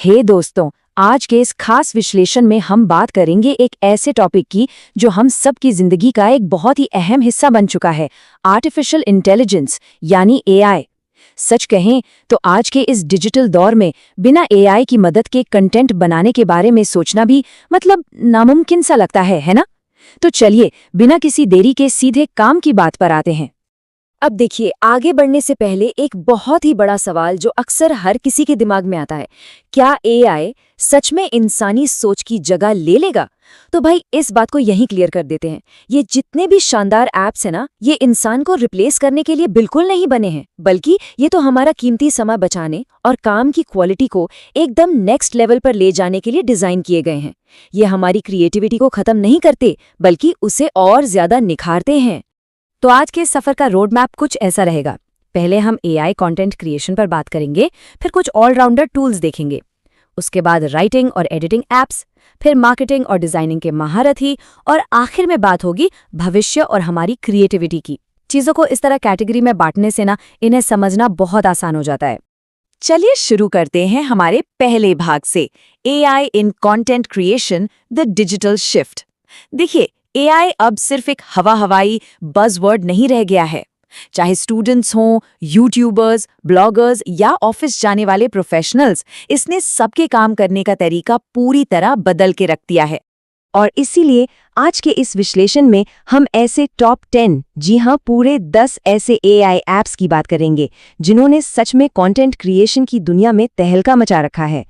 हे दोस्तों, आज के इस खास विश्लेषण में हम बात करेंगे एक ऐसे टॉपिक की जो हम सब की जिंदगी का एक बहुत ही अहम हिस्सा बन चुका है, आर्टिफिशियल इंटेलिजेंस यानी एआई। सच कहें तो आज के इस डिजिटल दौर में बिना एआई की मदद के कंटेंट बनाने के बारे में सोचना भी मतलब नामुमकिन सा लगता है ना? तो चलिए बिना किसी देरी के सीधे काम की बात पर आते हैं। अब देखिए, आगे बढ़ने से पहले एक बहुत ही बड़ा सवाल जो अक्सर हर किसी के दिमाग में आता है, क्या एआई सच में इंसानी सोच की जगह ले लेगा? तो भाई इस बात को यहीं क्लियर कर देते हैं। ये जितने भी शानदार ऐप्स हैं ना, ये इंसान को रिप्लेस करने के लिए बिल्कुल नहीं बने हैं, बल्कि ये तो हमारा कीमती समय बचाने और काम की क्वालिटी को एकदम नेक्स्ट लेवल पर ले जाने के लिए डिजाइन किए गए हैं। ये हमारी क्रिएटिविटी को खत्म नहीं करते, बल्कि उसे और ज्यादा निखारते हैं। तो आज के सफर का रोड मैप कुछ ऐसा रहेगा। पहले हम एआई कंटेंट क्रिएशन पर बात करेंगे, फिर कुछ ऑलराउंडर टूल्स देखेंगे, उसके बाद राइटिंग और एडिटिंग एप्स, फिर मार्केटिंग और डिजाइनिंग के महारथी, और आखिर में बात होगी भविष्य और हमारी क्रिएटिविटी की। चीजों को इस तरह कैटेगरी में बांटने से ना इन्हें समझना बहुत आसान हो जाता है। चलिए शुरू करते हैं हमारे पहले भाग से, AI in content creation, the digital shift. देखिए, एआई अब सिर्फ एक हवाई बज़वर्ड नहीं रह गया है। चाहे स्टूडेंट्स हों, यूट्यूबर्स, ब्लॉगर्स या ऑफिस जाने वाले प्रोफेशनल्स, इसने सबके काम करने का तरीका पूरी तरह बदल के रख दिया है। और इसीलिए आज के इस विश्लेषण में हम ऐसे टॉप 10, जी हाँ पूरे 10 ऐसे एआई ऐप्स की बात करेंगे जिन्होंने सच में कंटेंट क्रिएशन की दुनिया में तहलका मचा रखा है।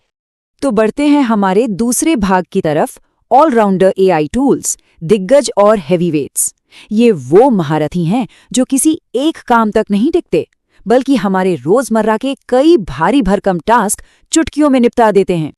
तो बढ़ते हैं हमारे दूसरे भाग की तरफ, ऑलराउंडर एआई टूल्स, दिग्गज और हेवीवेट्स। ये वो महारथी हैं जो किसी एक काम तक नहीं टिकते, बल्कि हमारे रोजमर्रा के कई भारी भरकम टास्क चुटकियों में निपटा देते हैं।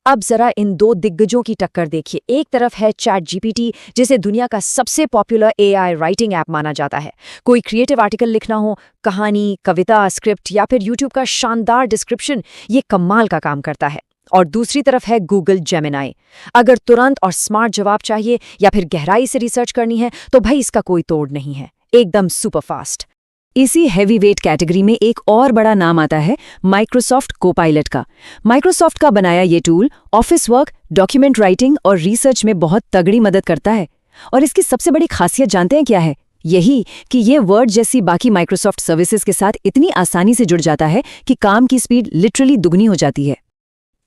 अब जरा इन दो दिग्गजों की टक्कर देखिए। एक तरफ है चैटजीपीटी, जिसे दुनिया का सबसे पॉपुलर एआई राइटिंग ऐप माना जाता है। कोई क्रिएटिव आर्टिकल लिखना हो, कहानी, कविता, स्क्रिप्ट या फिर यूट्यूब का शानदार डिस्क्रिप्शन, ये कमाल का काम करता है। और दूसरी तरफ है गूगल जेमिनाई। अगर तुरंत और स्मार्ट जवाब चाहिए या फिर गहराई से रिसर्च करनी है तो भाई इसका कोई तोड़ नहीं है, एकदम सुपर फास्ट। इसी हैवीवेट कैटेगरी में एक और बड़ा नाम आता है माइक्रोसॉफ्ट कोपायलट का। माइक्रोसॉफ्ट का बनाया ये tool office work, document writing और रिसर्च में बहुत तगड़ी मदद करता है। और इसकी सबसे बड़ी खासियत जानते हैं क्या है? यही कि ये वर्ड जैसी बाकी माइक्रोसॉफ्ट सर्विसेज के साथ इतनी आसानी से जुड़ जाता है कि काम की स्पीड लिटरली दुगनी हो जाती है।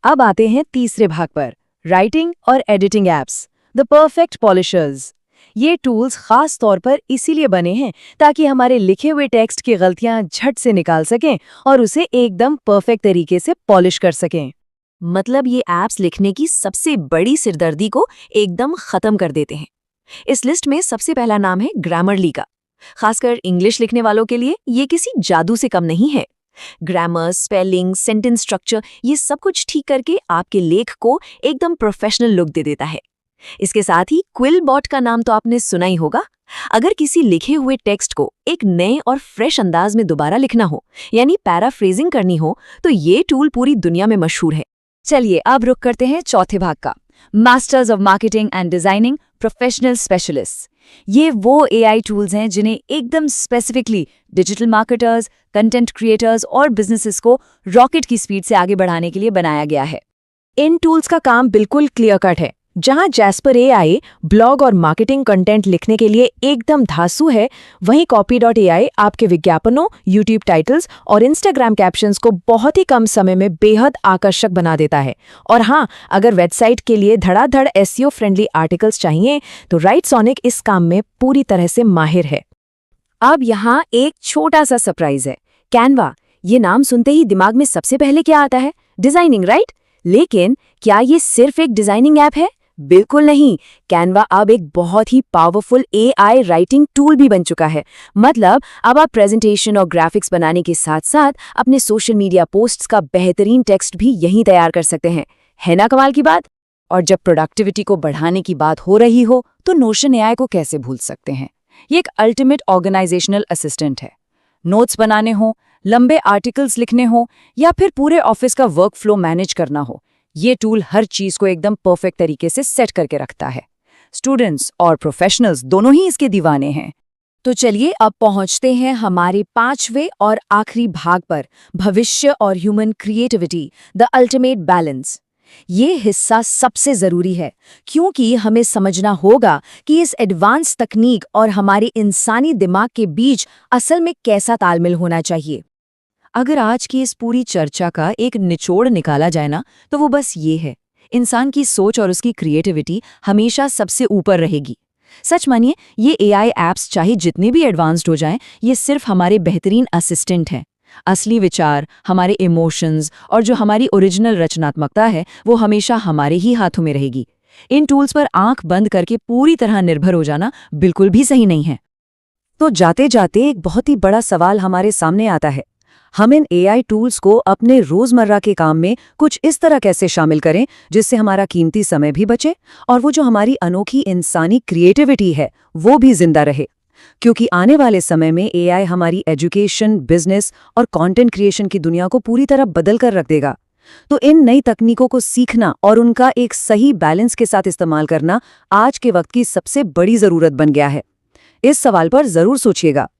अब आते हैं तीसरे भाग पर, राइटिंग और एडिटिंग एप्स, द परफेक्ट पॉलिशर्स। ये टूल्स खास तौर पर इसीलिए बने हैं ताकि हमारे लिखे हुए टेक्स्ट की गलतियां झट से निकाल सकें और उसे एकदम परफेक्ट तरीके से पॉलिश कर सकें। मतलब ये एप्स लिखने की सबसे बड़ी सिरदर्दी को एकदम खत्म कर देते हैं। इस लिस्ट में सबसे पहला नाम है ग्रामरली का। खासकर इंग्लिश लिखने वालों के लिए ये किसी जादू से कम नहीं है। ग्रामर, स्पेलिंग, सेंटेंस स्ट्रक्चर, ये सब कुछ ठीक करके आपके लेख को एकदम प्रोफेशनल लुक दे देता है। इसके साथ ही क्विलबॉट का नाम तो आपने सुना ही होगा। अगर किसी लिखे हुए टेक्स्ट को एक नए और फ्रेश अंदाज में दोबारा लिखना हो, यानी पैराफ्रेजिंग करनी हो, तो ये टूल पूरी दुनिया में मशहूर है। चलिए अब रुक करते हैं चौथे भाग का, masters of marketing and designing, professional specialist. ये वो एआई टूल्स हैं जिन्हें एकदम specifically digital marketers, content creators और बिजनेसेस को रॉकेट की स्पीड से आगे बढ़ाने के लिए बनाया गया है। इन टूल्स का काम बिल्कुल क्लियर कट है। जहां जैस्पर एआई ब्लॉग और मार्केटिंग कंटेंट लिखने के लिए एकदम धांसू है, वहीं कॉपी.एआई आपके विज्ञापनों, यूट्यूब टाइटल्स और इंस्टाग्राम कैप्शंस को बहुत ही कम समय में बेहद आकर्षक बना देता है। और हाँ, अगर वेबसाइट के लिए धड़ाधड़ एसईओ फ्रेंडली आर्टिकल्स चाहिए तो राइटसोनिक इस काम में पूरी तरह से माहिर है। अब यहाँ एक छोटा सा सरप्राइज है, कैनवा। ये नाम सुनते ही दिमाग में सबसे पहले क्या आता है? Designing, right? लेकिन क्या ये सिर्फ एक डिजाइनिंग ऐप है? बिल्कुल नहीं। कैनवा अब एक बहुत ही पावरफुल एआई राइटिंग टूल भी बन चुका है। मतलब अब आप प्रेजेंटेशन और ग्राफिक्स बनाने के साथ साथ अपने सोशल मीडिया पोस्ट्स का बेहतरीन टेक्स्ट भी यहीं तैयार कर सकते हैं। है ना कमाल की बात? और जब प्रोडक्टिविटी को बढ़ाने की बात हो रही हो तो नोशन एआई को कैसे भूल सकते हैं? ये एक अल्टीमेट ऑर्गेनाइजेशनल असिस्टेंट है। नोट्स बनाने हो, लंबे आर्टिकल्स लिखने हो या फिर पूरे ऑफिस का वर्क फ्लो मैनेज करना हो, ये टूल हर चीज को एकदम परफेक्ट तरीके से सेट करके रखता है। स्टूडेंट्स और प्रोफेशनल्स दोनों ही इसके दीवाने हैं। तो चलिए अब पहुंचते हैं हमारे 5वें और आखिरी भाग पर, भविष्य और human creativity, the ultimate balance. ये हिस्सा सबसे जरूरी है क्योंकि हमें समझना होगा कि इस एडवांस तकनीक और हमारे इंसानी दिमाग के बीच असल में कैसा तालमेल होना चाहिए। अगर आज की इस पूरी चर्चा का एक निचोड़ निकाला जाए ना, तो वो बस ये है, इंसान की सोच और उसकी क्रिएटिविटी हमेशा सबसे ऊपर रहेगी। सच मानिए, ये एआई ऐप्स चाहे जितने भी एडवांस्ड हो जाएं, ये सिर्फ हमारे बेहतरीन असिस्टेंट हैं। असली विचार, हमारे इमोशंस और जो हमारी ओरिजिनल रचनात्मकता है, वो हमेशा हमारे ही हाथों में रहेगी। इन टूल्स पर आंख बंद करके पूरी तरह निर्भर हो जाना बिल्कुल भी सही नहीं है। तो जाते जाते एक बहुत ही बड़ा सवाल हमारे सामने आता है, हम इन एआई टूल्स को अपने रोजमर्रा के काम में कुछ इस तरह कैसे शामिल करें जिससे हमारा कीमती समय भी बचे और वो जो हमारी अनोखी इंसानी क्रिएटिविटी है वो भी जिंदा रहे। क्योंकि आने वाले समय में एआई हमारी एजुकेशन, बिजनेस और कंटेंट क्रिएशन की दुनिया को पूरी तरह बदल कर रख देगा। तो इन नई तकनीकों को सीखना और उनका एक सही बैलेंस के साथ इस्तेमाल करना आज के वक्त की सबसे बड़ी जरूरत बन गया है। इस सवाल पर जरूर सोचिएगा।